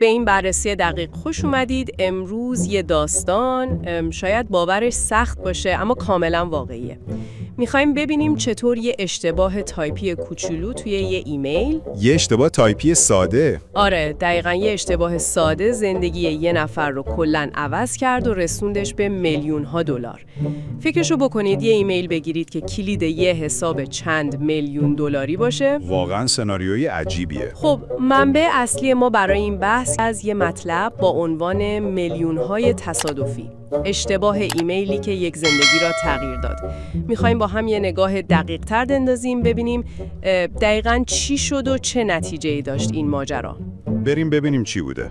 به این بررسی دقیق خوش اومدید. امروز یه داستان شاید باورش سخت باشه اما کاملا واقعیه. میخوایم ببینیم چطور یه اشتباه تایپی کوچولو توی یه ایمیل، یه اشتباه تایپی ساده. آره دقیقاً یه اشتباه ساده زندگی یه نفر رو کلاً عوض کرد و رسوندش به میلیون‌ها دلار. فکرشو بکنید یه ایمیل بگیرید که کلید یه حساب چند میلیون دلاری باشه. واقعاً سناریوی عجیبیه. خب منبع اصلی ما برای این بحث از یه مطلب با عنوان میلیون‌های تصادفی. اشتباه ایمیلی که یک زندگی را تغییر داد. میخوایم با هم یه نگاه دقیق تر بندازیم ببینیم دقیقاً چی شد و چه نتیجه‌ای داشت این ماجرا. بریم ببینیم چی بوده.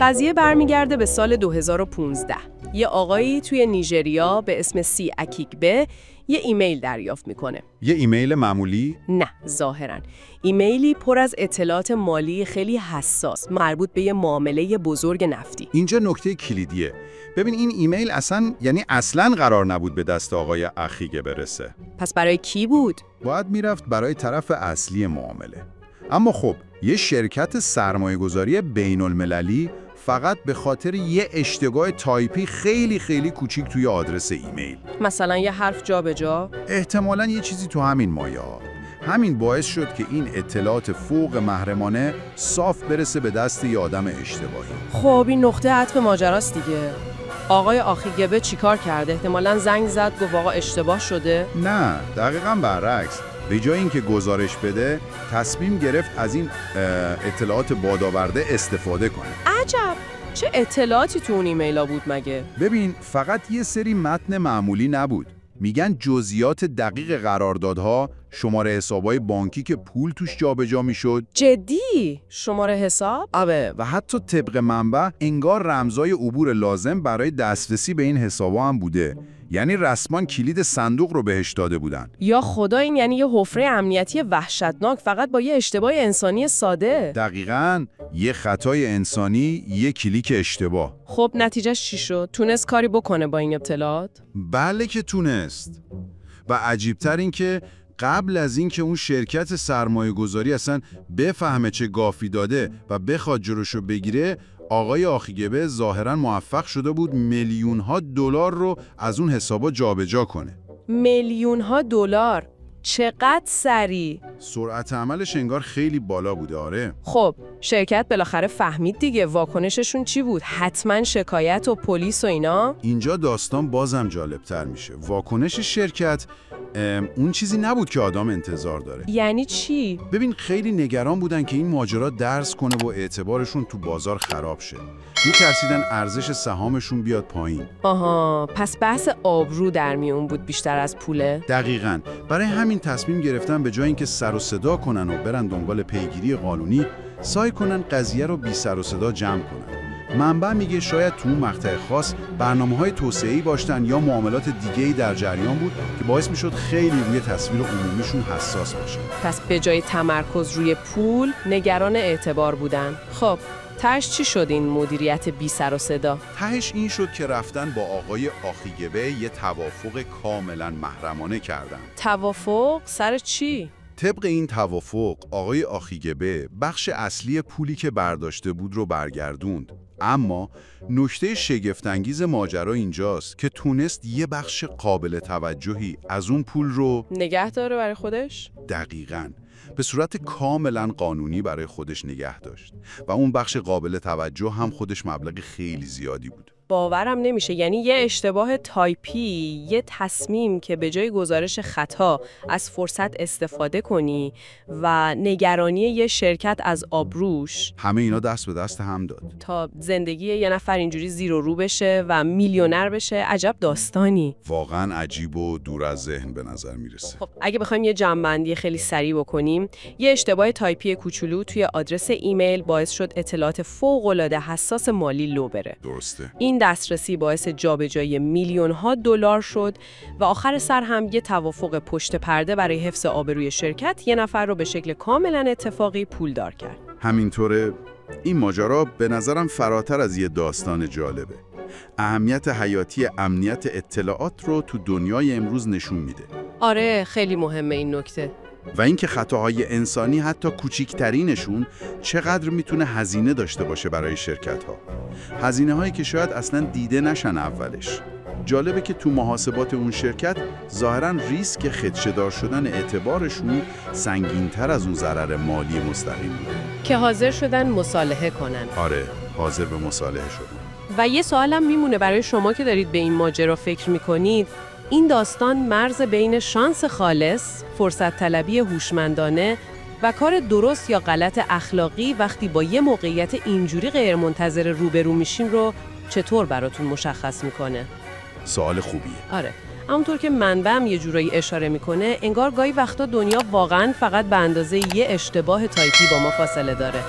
قضیه برمیگرده به سال 2015. یه آقایی توی نیجریا به اسم سی اکیگبه یه ایمیل دریافت میکنه. یه ایمیل معمولی؟ نه، ظاهراً. ایمیلی پر از اطلاعات مالی خیلی حساس، مربوط به یه معامله بزرگ نفتی. اینجا نکته کلیدیه. ببین این ایمیل اصلاً قرار نبود به دست آقای اخیگه برسه. پس برای کی بود؟ باید میرفت برای طرف اصلی معامله. اما خب یه شرکت سرمایه‌گذاری بین‌المللی فقط به خاطر یه اشتباه تایپی خیلی خیلی کوچیک توی آدرس ایمیل، مثلا یه حرف جا به جا، احتمالاً یه چیزی تو همین مایه ها، همین باعث شد که این اطلاعات فوق محرمانه صاف برسه به دست یه آدم اشتباهی. خب این نقطه عطف ماجراست دیگه. آقای اخیگبه چیکار کرده؟ احتمالاً زنگ زد گفت آقا اشتباه شده؟ نه، دقیقاً برعکس. به جای اینکه گزارش بده، تصمیم گرفت از این اطلاعات بادآورده استفاده کنه. عجب، چه اطلاعاتی تو اون ایمیلا بود مگه؟ ببین فقط یه سری متن معمولی نبود. میگن جزئیات دقیق قراردادها، شماره حسابای بانکی که پول توش جابجا میشد. جدی؟ شماره حساب؟ آره، و حتی طبق منبع انگار رمزای عبور لازم برای دسترسی به این حسابا هم بوده. یعنی رسما کلید صندوق رو بهش داده بودن. یا خدا، این یعنی یه حفره امنیتی وحشتناک فقط با یه اشتباه انسانی ساده. دقیقاً، یه خطای انسانی، یه کلیک اشتباه. خب نتیجهش چی شد؟ تونست کاری بکنه با این اطلاعات؟ بله که تونست. و عجیبتر این که قبل از این که اون شرکت سرمایه‌گذاری اصلا بفهمه چه گافی داده و بخواد جلوشو بگیره، آقای اخیگبه ظاهراً موفق شده بود میلیون‌ها دلار رو از اون حسابا جابجا کنه. میلیون‌ها دلار؟ چقدر سریع؟ سرعت عملش انگار خیلی بالا بوده. آره. خب شرکت بالاخره فهمید دیگه. واکنششون چی بود؟ حتما شکایت و پلیس و اینا؟ اینجا داستان بازم جالبتر میشه. واکنش شرکت اون چیزی نبود که آدم انتظار داره. یعنی چی؟ ببین خیلی نگران بودن که این ماجرا درس کنه و اعتبارشون تو بازار خراب شه. می‌ترسیدن ارزش سهامشون بیاد پایین. آها، پس بحث آبرو در میون بود بیشتر از پوله؟ دقیقاً. برای همین تصمیم گرفتن به جای اینکه سر و صدا کنن و برن دنبال پیگیری قانونی، سعی کنن قضیه رو بی سر و صدا جمع کنن. منبع میگه شاید تو اون مقطع خاص برنامه‌های توسعه‌ای باشن یا معاملات دیگه‌ای در جریان بود که باعث میشد خیلی روی تصویر عمومیشون حساس باشن. پس به جای تمرکز روی پول، نگران اعتبار بودن. خب تهش چی شد این مدیریت بی سر و صدا؟ تهش این شد که رفتن با آقای اخیگبه یه توافق کاملا محرمانه کردن. توافق؟ سر چی؟ طبق این توافق آقای اخیگبه بخش اصلی پولی که برداشته بود رو برگردوند. اما نکته شگفت‌انگیز ماجرا اینجاست که تونست یه بخش قابل توجهی از اون پول رو نگه داره برای خودش؟ دقیقاً. به صورت کاملا قانونی برای خودش نگه داشت و اون بخش قابل توجه هم خودش مبلغ خیلی زیادی بود. باورم نمیشه. یعنی یه اشتباه تایپی، یه تصمیم که به جای گزارش خطا از فرصت استفاده کنی و نگرانی یه شرکت از آبروش، همه اینا دست به دست هم داد تا زندگی یه نفر اینجوری زیر و رو بشه و میلیونر بشه. عجب داستانی. واقعا عجیب و دور از ذهن به نظر میرسه. خب اگه بخوایم یه جمع‌بندی خیلی سریع بکنیم، یه اشتباه تایپی کوچولو توی آدرس ایمیل باعث شد اطلاعات فوق‌العاده حساس مالی لو بره. درسته. این دسترسی باعث جابجایی میلیون‌ها دلار شد و آخر سر هم یه توافق پشت پرده برای حفظ آبروی شرکت یه نفر رو به شکل کاملا اتفاقی پولدار کرد. همینطوره. این ماجرا به نظرم فراتر از یه داستان جالبه. اهمیت حیاتی امنیت اطلاعات رو تو دنیای امروز نشون میده. آره، خیلی مهمه این نکته. و اینکه خطاهای انسانی حتی کوچیکترینشون چقدر میتونه هزینه داشته باشه برای شرکت‌ها. هزینه‌هایی که شاید اصلاً دیده نشن اولش. جالبه که تو محاسبات اون شرکت ظاهراً ریسک خدشه‌دار شدن اعتبارشون سنگین‌تر از اون ضرر مالی مستقیم بوده. که حاضر شدن مصالحه کنن. آره، حاضر به مصالحه شدن. و یه سوالم میمونه برای شما که دارید به این ماجرا فکر میکنید. این داستان مرز بین شانس خالص، فرصت طلبی هوشمندانه و کار درست یا غلط اخلاقی وقتی با یه موقعیت اینجوری غیرمنتظره روبرو میشیم رو چطور براتون مشخص میکنه؟ سوال خوبیه. آره. همونطور که منبعم یه جورایی اشاره میکنه، انگار گاهی وقتا دنیا واقعاً فقط به اندازه یه اشتباه تایپی با ما فاصله داره.